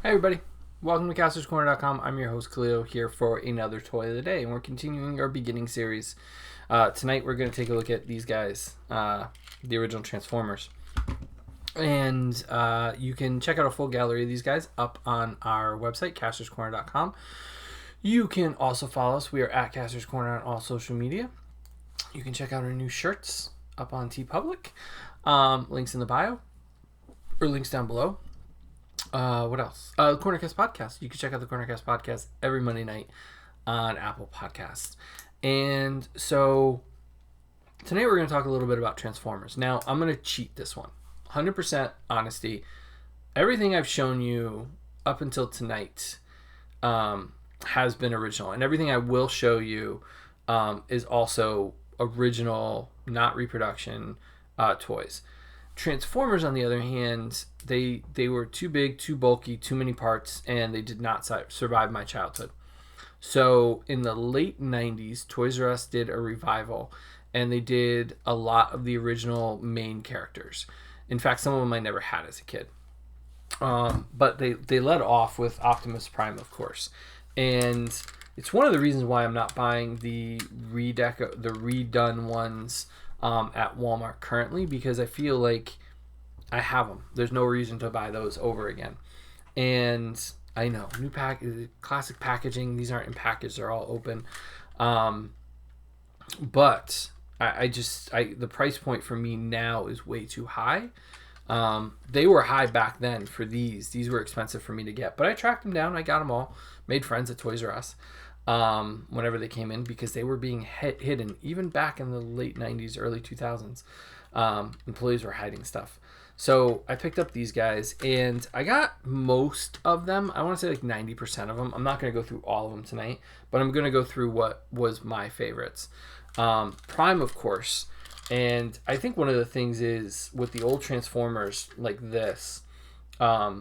Hi everybody, welcome to Castor'sCorner.com. I'm your host Khalil here for another toy of the day, and we're continuing our beginning series. Tonight we're going to take a look at these guys, the original Transformers. And you can check out a full gallery of these guys up on our website, Castor'sCorner.com. You can also follow us. We are at Kastor's Corner on all social media. You can check out our new shirts up on TeePublic. Links in the bio, or links down below. What else? The Cornercast podcast. You can check out the Cornercast podcast every Monday night on Apple Podcasts. And so tonight we're going to talk a little bit about Transformers. Now, I'm going to cheat this one. 100% honesty. Everything I've shown you up until tonight has been original. And everything I will show you is also original, not reproduction toys. Transformers, on the other hand, they were too big, too bulky, too many parts, and they did not survive my childhood. So in the late 90s, Toys R Us did a revival, and they did a lot of the original main characters. In fact, some of them I never had as a kid. But they led off with Optimus Prime, of course. And it's one of the reasons why I'm not buying the redone ones at Walmart currently, because I feel like I have them. There's no reason to buy those over again. And I know, new classic packaging. These aren't in package. They're all open. But the price point for me now is way too high. They were high back then for these. These were expensive for me to get. But I tracked them down. I got them all. Made friends at Toys R Us whenever they came in, because they were being hidden even back in the late 90s, early 2000s. Employees were hiding stuff. So I picked up these guys, and I got most of them. I want to say like 90% of them. I'm not going to go through all of them tonight, but I'm going to go through what was my favorites. Prime, of course. And I think one of the things is with the old Transformers like this, I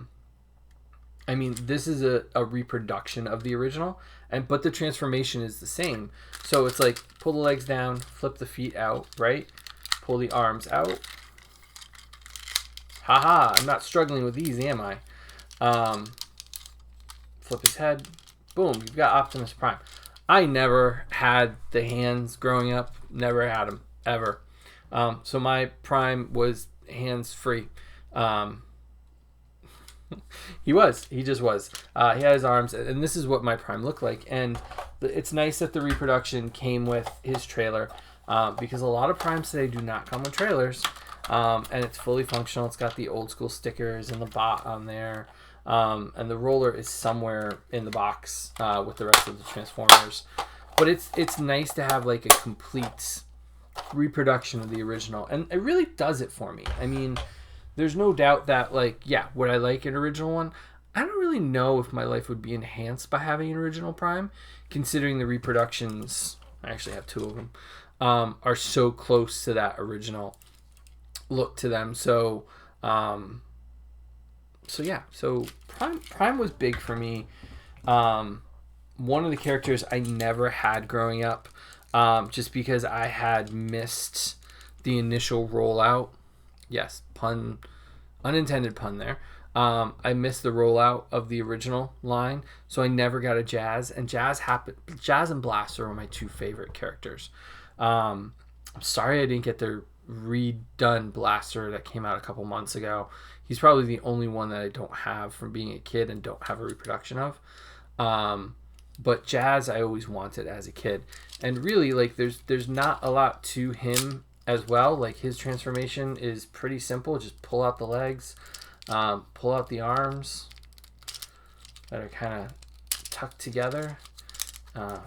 mean, this is a reproduction of the original, but the transformation is the same. So it's like, pull the legs down, flip the feet out, right? Pull the arms out. Haha, I'm not struggling with these, am I? Flip his head. Boom, you've got Optimus Prime. I never had the hands growing up. Never had them, ever. So my Prime was hands-free. He just was. He had his arms, and this is what my Prime looked like. And it's nice that the reproduction came with his trailer, because a lot of Primes today do not come with trailers. And it's fully functional. It's got the old school stickers and the bot on there. And the roller is somewhere in the box with the rest of the Transformers. But it's nice to have like a complete reproduction of the original. And it really does it for me. I mean, there's no doubt that, like, yeah, would I like an original one? I don't really know if my life would be enhanced by having an original Prime, considering the reproductions, I actually have two of them, are so close to that original look to them. So Prime was big for me. One of the characters I never had growing up, just because I had missed the initial rollout. Yes, pun, unintended pun there. I missed the rollout of the original line, so I never got a Jazz. And Jazz and Blaster were my two favorite characters. I'm sorry I didn't get the redone Blaster that came out a couple months ago. He's probably the only one that I don't have from being a kid and don't have a reproduction of. But Jazz I always wanted as a kid. And really, like, there's not a lot to him as well. Like, his transformation is pretty simple. Just pull out the legs, pull out the arms that are kind of tucked together,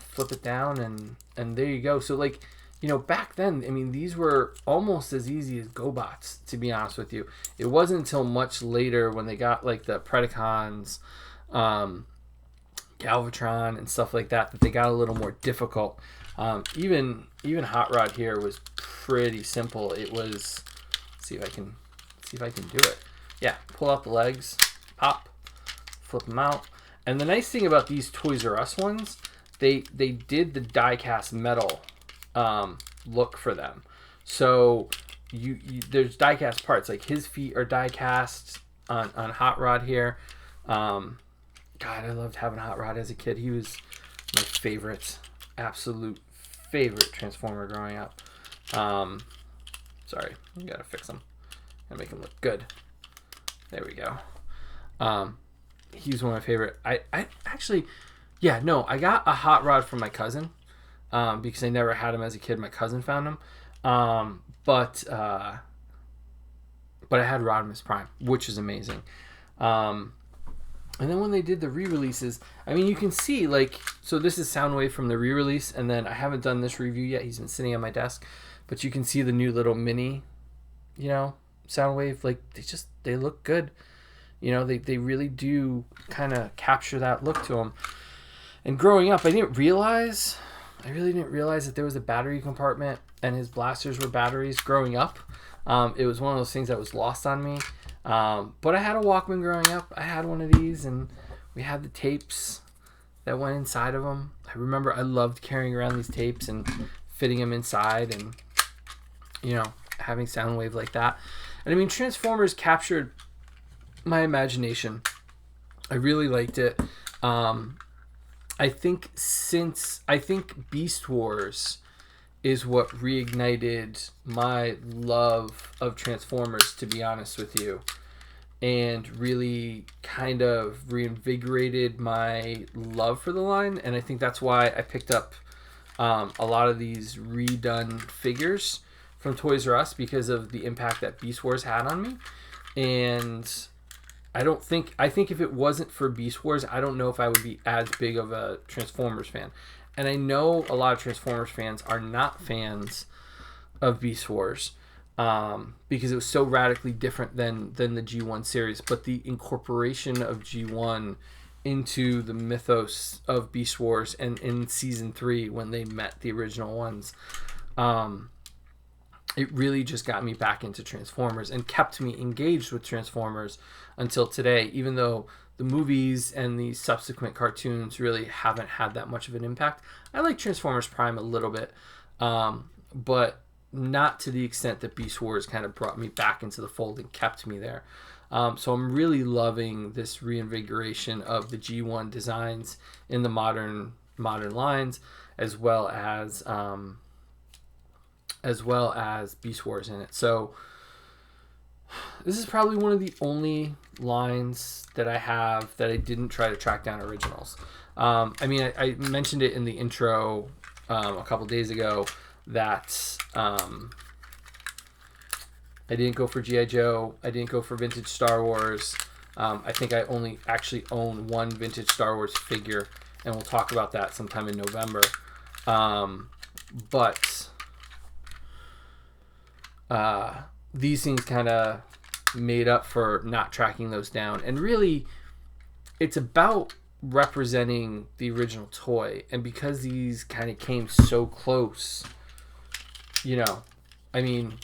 flip it down, and there you go. So, like, you know, back then, I mean, these were almost as easy as GoBots, to be honest with you. It wasn't until much later when they got, like, the Predacons, Galvatron, and stuff like that they got a little more difficult. Even Hot Rod here was pretty simple. It was, see if I can do it. Yeah, pull out the legs, pop, flip them out. And the nice thing about these Toys R Us ones, they did the die-cast metal look for them. So there's die-cast parts. Like, his feet are die-cast on Hot Rod here. God, I loved having Hot Rod as a kid. He was my favorite, absolute favorite Transformer growing up. Sorry, we gotta fix him and make him look good. There we go. He was one of my favorite. I actually, yeah, no, I got a Hot Rod from my cousin because I never had him as a kid. My cousin found him, but I had Rodimus Prime, which is amazing. And then when they did the re-releases, I mean, you can see, like, so this is Soundwave from the re-release, and then I haven't done this review yet. He's been sitting on my desk, but you can see the new little mini, you know, Soundwave. Like, they look good. You know, they really do kind of capture that look to them. And growing up, I really didn't realize that there was a battery compartment and his blasters were batteries growing up. It was one of those things that was lost on me. But I had a Walkman growing up. I had one of these, and we had the tapes that went inside of them. I remember I loved carrying around these tapes and fitting them inside and, you know, having Soundwave like that. And I mean, Transformers captured my imagination. I really liked it. I think Beast Wars is what reignited my love of Transformers, to be honest with you, and really kind of reinvigorated my love for the line. And I think that's why I picked up a lot of these redone figures from Toys R Us, because of the impact that Beast Wars had on me. And I think if it wasn't for Beast Wars, I don't know if I would be as big of a Transformers fan. And I know a lot of Transformers fans are not fans of Beast Wars because it was so radically different than the G1 series. But the incorporation of G1 into the mythos of Beast Wars, and in Season 3 when they met the original ones, it really just got me back into Transformers and kept me engaged with Transformers until today, even though the movies and the subsequent cartoons really haven't had that much of an impact. I like Transformers Prime a little bit, but not to the extent that Beast Wars kind of brought me back into the fold and kept me there. So I'm really loving this reinvigoration of the G1 designs in the modern lines, as well as Beast Wars in it. So this is probably one of the only lines that I have that I didn't try to track down originals. I mean, I mentioned it in the intro a couple days ago that I didn't go for G.I. Joe. I didn't go for vintage Star Wars. I think I only actually own one vintage Star Wars figure, and we'll talk about that sometime in November. But these things kind of made up for not tracking those down. And really, it's about representing the original toy. And because these kind of came so close, you know, I mean,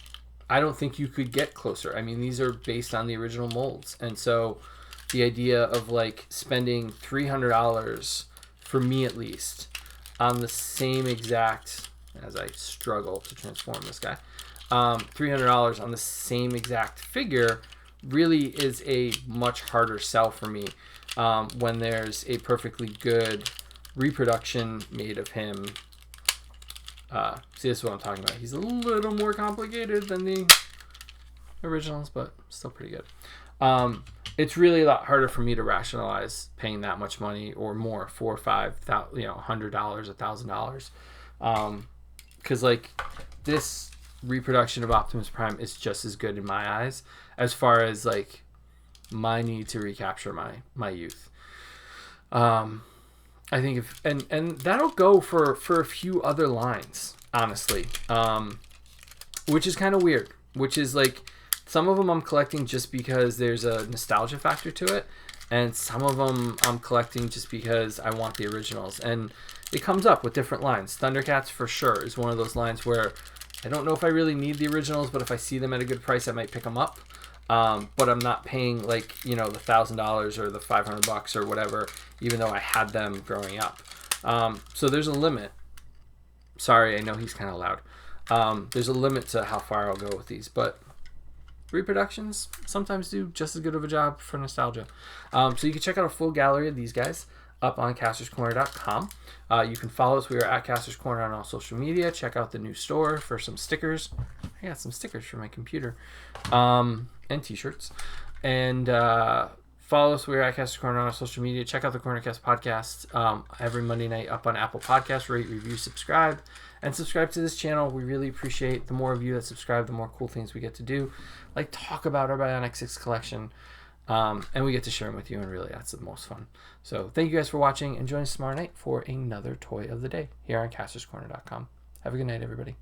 I don't think you could get closer. I mean, these are based on the original molds. And so the idea of like spending $300, for me at least, on the same exact, as I struggle to transform this guy, $300 on the same exact figure really is a much harder sell for me when there's a perfectly good reproduction made of him. See, this is what I'm talking about. He's a little more complicated than the originals, but still pretty good. It's really a lot harder for me to rationalize paying that much money or more, $4,000 or $5,000, $100, $1,000, because like this reproduction of Optimus Prime is just as good in my eyes as far as like my need to recapture my youth. I think if and that'll go for a few other lines, honestly, which is kind of weird. Which is like some of them I'm collecting just because there's a nostalgia factor to it, and some of them I'm collecting just because I want the originals. And it comes up with different lines. Thundercats for sure is one of those lines where I don't know if I really need the originals, but if I see them at a good price, I might pick them up. But I'm not paying like, you know, the $1,000 or the $500 or whatever, even though I had them growing up. So there's a limit. Sorry, I know he's kind of loud. There's a limit to how far I'll go with these, but reproductions sometimes do just as good of a job for nostalgia. So you can check out a full gallery of these guys up on castorscorner.com. You can follow us. We are at Kastor's Corner on all social media. Check out the new store for some stickers. I got some stickers for my computer, and t-shirts. And follow us. We're at Kastor's Corner on our social media. Check out the Cornercast podcast every Monday night up on Apple Podcasts. Rate, review, subscribe, and subscribe to this channel. We really appreciate the more of you that subscribe, the more cool things we get to do, like talk about our Bionic 6 collection, and we get to share them with you, and really that's the most fun. So thank you guys for watching, and join us tomorrow night for another toy of the day here on castorscorner.com. Have a good night, everybody.